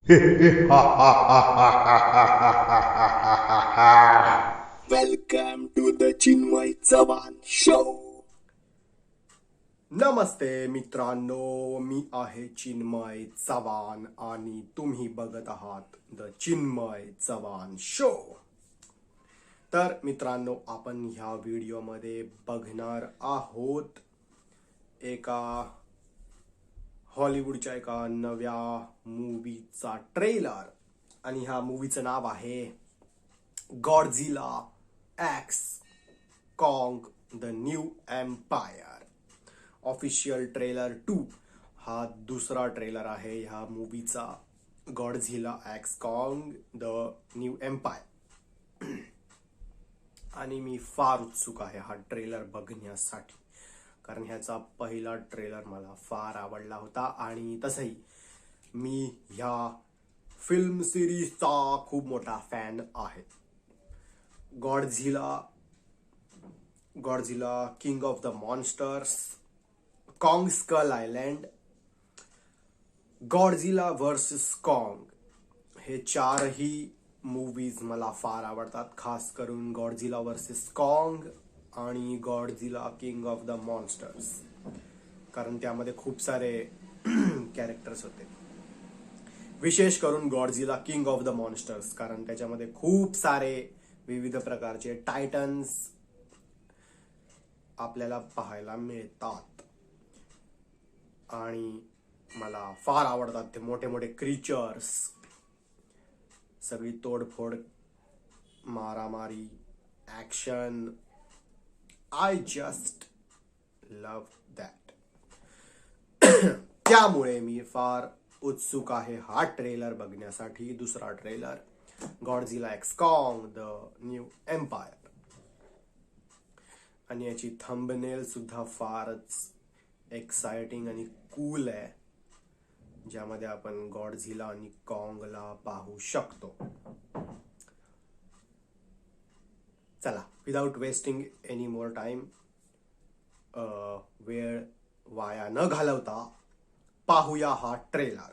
Welcome to the Chinmay Chavan show. नमस्ते मित्रांनो, मी आहे चिन्मय चव्हाण आणि तुम्ही बघत आहात द चिन्मय चव्हाण शो. तर मित्रांनो, आपण ह्या व्हिडिओमध्ये बघणार आहोत एका हॉलिवूडच्या एका नव्या मूवीचा ट्रेलर आणि ह्या मूवीचं नाव आहे Godzilla x Kong the new empire. Official trailer 2 हा दुसरा ट्रेलर आहे ह्या मूवीचा, Godzilla x Kong the new empire. आणि मी फार उत्सुक आहे हा ट्रेलर बघण्यासाठी, कारण ह्याचा पहिला ट्रेलर मला फार आवडला होता आणि तसंही मी ह्या फिल्म सिरीजचा खूप मोठा फॅन आहे. Godzilla king of the monsters, Kong skull island, Godzilla versus Kong हे चारही मूवीज मला फार आवडतात. खास करून गॉडझिला वर्सेस कॉंग आणि गॉडझिला किंग ऑफ द मॉन्स्टर्स, कारण त्यामध्ये खूप सारे कॅरेक्टर्स होते. विशेष करून गॉडझिला किंग ऑफ द मॉन्स्टर्स, कारण त्याच्यामध्ये खूप सारे विविध प्रकारचे टायटन्स आपल्याला पाहायला मिळतात आणि मला फार आवडतात ते मोठे मोठे क्रिचर्स. सगळी तोडफोड, मारामारी, action. I just love that. त्यामुळे मी फार उत्सुक आहे हा ट्रेलर बघण्यासाठी, दुसरा trailer Godzilla x Kong the new empire. आणि याची थंबनेल सुद्धा फारच एक्साइटिंग आणि कूल आहे, ज्यामध्ये आपण गॉडझिला आणि कॉंगला पाहू शकतो. चला, without wasting any more time, वेळ वाया न घालवता पाहूया हा trailer.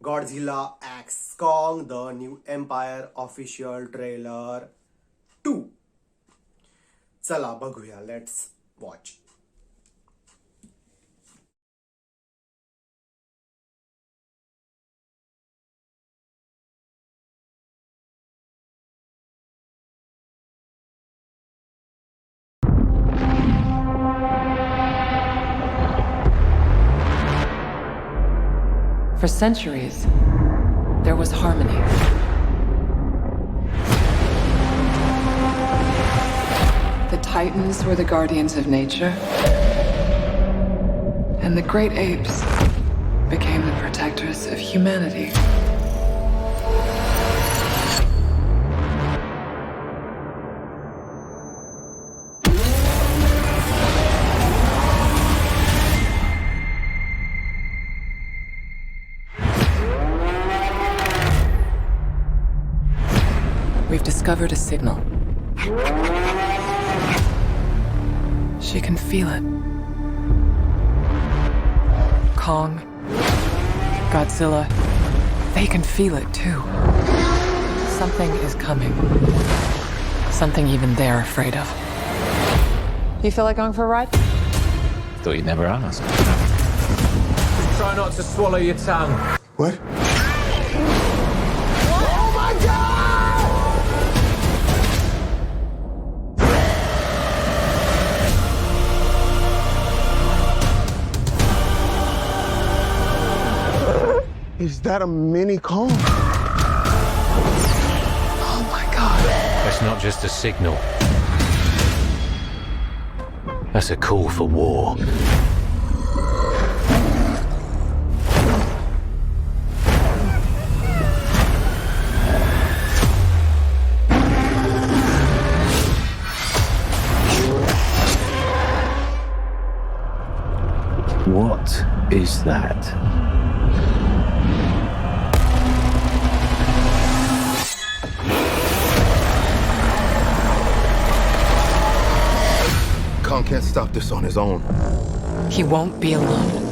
Godzilla x Kong the new empire official trailer 2. चला बघूया, let's watch. For centuries, there was harmony. The Titans were the guardians of nature, and the great apes became the protectors of humanity. We've discovered a signal. She can feel it. Kong, Godzilla, they can feel it too. Something is coming. Something even they're afraid of. You feel like going for a ride? Thought you'd never ask. Try not to swallow your tongue. What? Is that a mini Kong? Oh my god. That's not just a signal. That's a call for war. What is that? Kong can't stop this on his own. He won't be alone.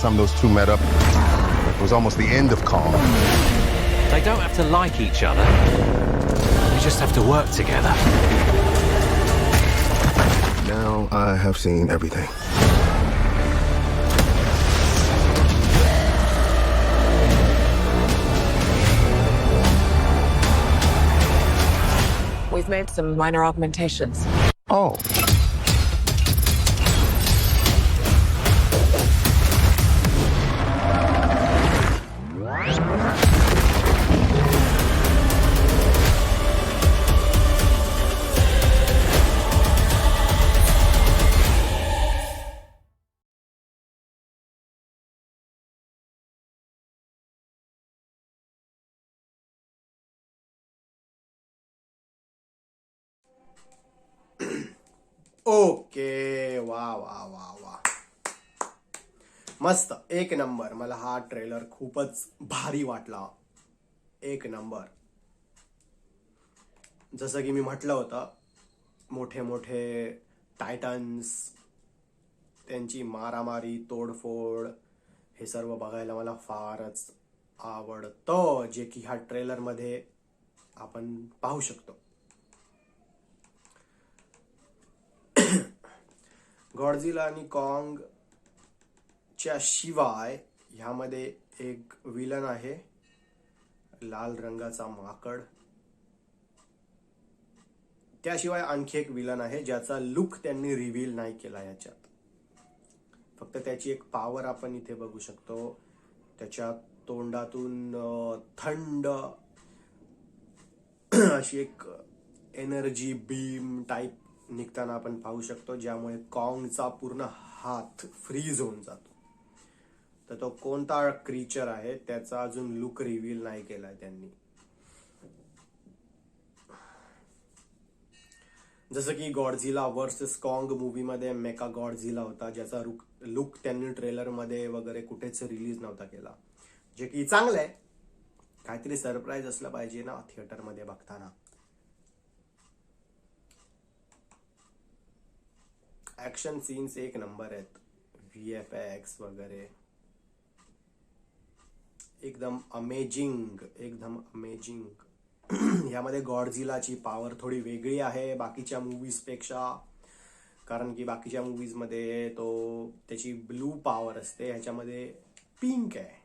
time those two met up, it was almost the end of Kong. They don't have to like each other. They just have to work together. Now I have seen everything. We've made some minor augmentations. Oh. Okay, वा वा वा वा, मस्त, एक number. मला हा trailer खूपच भारी वाटला, एक नंबर. जसं की मी म्हटलं होतं, मोठे मोठे टायटन्स, त्यांची मारामारी, तोडफोड, हे सर्व बघायला मला फारच आवडतं, जे की ह्या ट्रेलरमध्ये आपण पाहू शकतो. गॉडझिला आणि कॉंग च्या शिवाय ह्यामध्ये एक विलन आहे, लाल रंगाचा माकड. त्याशिवाय आणखी एक विलन आहे ज्याचा लुक त्यांनी रिव्हील नाही केला याच्यात. फक्त त्याची एक पॉवर आपण इथे बघू शकतो. त्याच्या तोंडातून थंड अशी एक एनर्जी बीम टाइप निघताना आपण पाहू शकतो, ज्यामुळे कॉंगचा पूर्ण हात फ्रीज होऊन जातो. तर तो कोणता क्रीचर आहे त्याचा अजून लुक रिव्हील नाही केलाय त्यांनी. जसं की गॉडझिला वर्सेस कॉंग मूवीमध्ये मेका गॉडझिला होता, ज्याचा लुक त्यांनी ट्रेलर मध्ये वगैरे कुठेच रिलीज नव्हता केला, जे की चांगलं आहे. काहीतरी सरप्राईज असलं पाहिजे ना थिएटर मध्ये बघताना. ऍक्शन सीन्स एक नंबर आहेत, VFX वगैरे एकदम अमेजिंग, एकदम अमेजिंग. यामध्ये गॉडझिलाची पॉवर थोडी वेगळी आहे बाकीच्या मूवीज पेक्षा, कारण की बाकीच्या मूवीज मध्ये तो त्याची ब्लू पॉवर असते, ह्याच्यामध्ये पिंक आहे,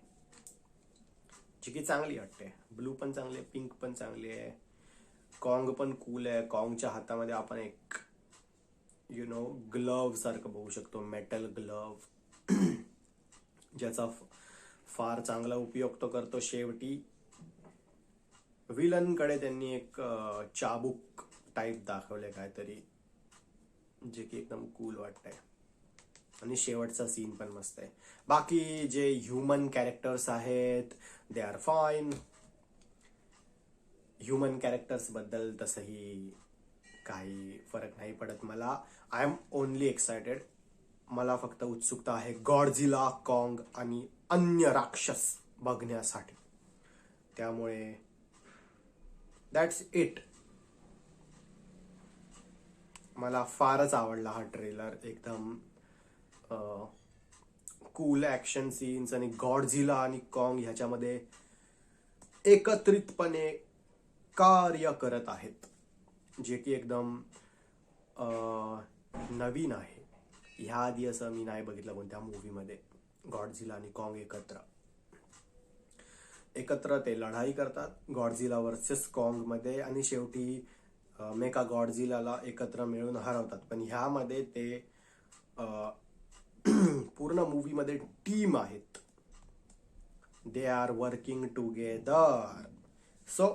जी की चांगली वाटते. ब्लू पण चांगली आहे, पिंक पण चांगली आहे. कॉंग पण कूल आहे. कॉंगच्या हातामध्ये आपण एक ग्लव सारखं बघू शकतो, मेटल ग्लव, ज्याचा फार चांगला उपयोग तो करतो. शेवटी विलन कडे त्यांनी एक चाबूक टाइप दाखवले काहीतरी, जे की एकदम कूल वाटतंय. आणि शेवटचा सीन पण मस्त आहे. बाकी जे ह्युमन कॅरेक्टर्स आहेत they are fine. Human characters बद्दल तसंही काही फरक नाही पडत मला. I am only excited. मला फक्त उत्सुकता आहे गॉडझिला, कॉंग आणि अन्य राक्षस बघण्यासाठी. त्यामुळे दॅट्स इट. मला फारच आवडला हा ट्रेलर. एकदम कूल ॲक्शन सीन्स आणि गॉडझिला आणि कॉंग ह्याच्यामध्ये एकत्रितपणे कार्य करत आहेत, जे की एकदम नवीन आहे. ह्या आधी असं मी नाही बघितलं कोणत्या मूवीमध्ये. गॉडझिला आणि कॉंग एकत्र ते लढाई करतात गॉडझिला वर्सेस कॉंग मध्ये, आणि शेवटी मेका गॉडझिलाला एकत्र मिळून हरवतात. पण ह्यामध्ये ते पूर्ण मूवी मध्ये टीम आहेत. They are working together. So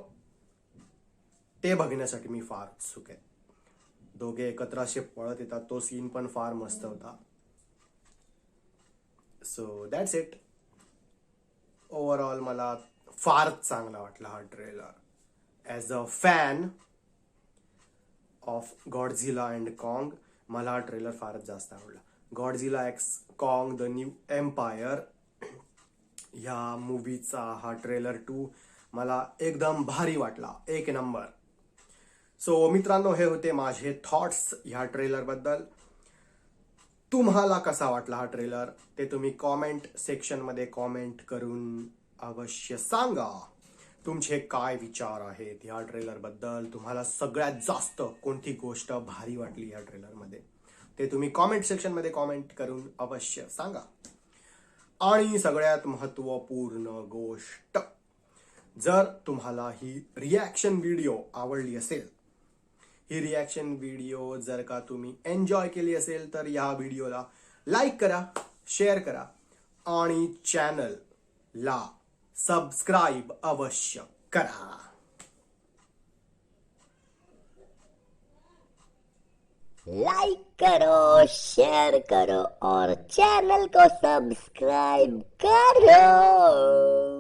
ते बघण्यासाठी मी फार उत्सुक आहे. दोघे एकत्र असे पळत येतात, तो सीन पण फार मस्त होता. So that's it. ओव्हरऑल मला फारच चांगला वाटला हा trailer. As a fan of Godzilla and Kong मला हा ट्रेलर फारच जास्त आवडला. Godzilla x Kong the new empire ह्या मूवीचा हा ट्रेलर 2 मला एकदम भारी वाटला, एक नंबर. सो मित्रांनो, हे होते माझे थॉट्स ह्या ट्रेलर बद्दल. तुम्हाला कसा वाटला हा ट्रेलर ते तुम्ही कॉमेंट सेक्शनमध्ये कॉमेंट करून अवश्य सांगा. तुमचे काय विचार आहेत ह्या ट्रेलर बद्दल. तुम्हाला सगळ्यात जास्त कोणती गोष्ट भारी वाटली ह्या ट्रेलर मध्ये ते तुम्ही कॉमेंट सेक्शन मध्ये कॉमेंट करून अवश्य सांगा. आणि सगळ्यात महत्वपूर्ण गोष्ट, जर तुम्हाला ही रिॲक्शन व्हिडिओ आवडली असेल, ही रिॲक्शन व्हिडिओ जर का तुम्ही एन्जॉय केली असेल तर या व्हिडिओला लाईक करा, शेअर करा आणि चॅनलला सबस्क्राइब अवश्य करा. लाइक करो, शेयर करो और चैनल को सब्सक्राइब करो.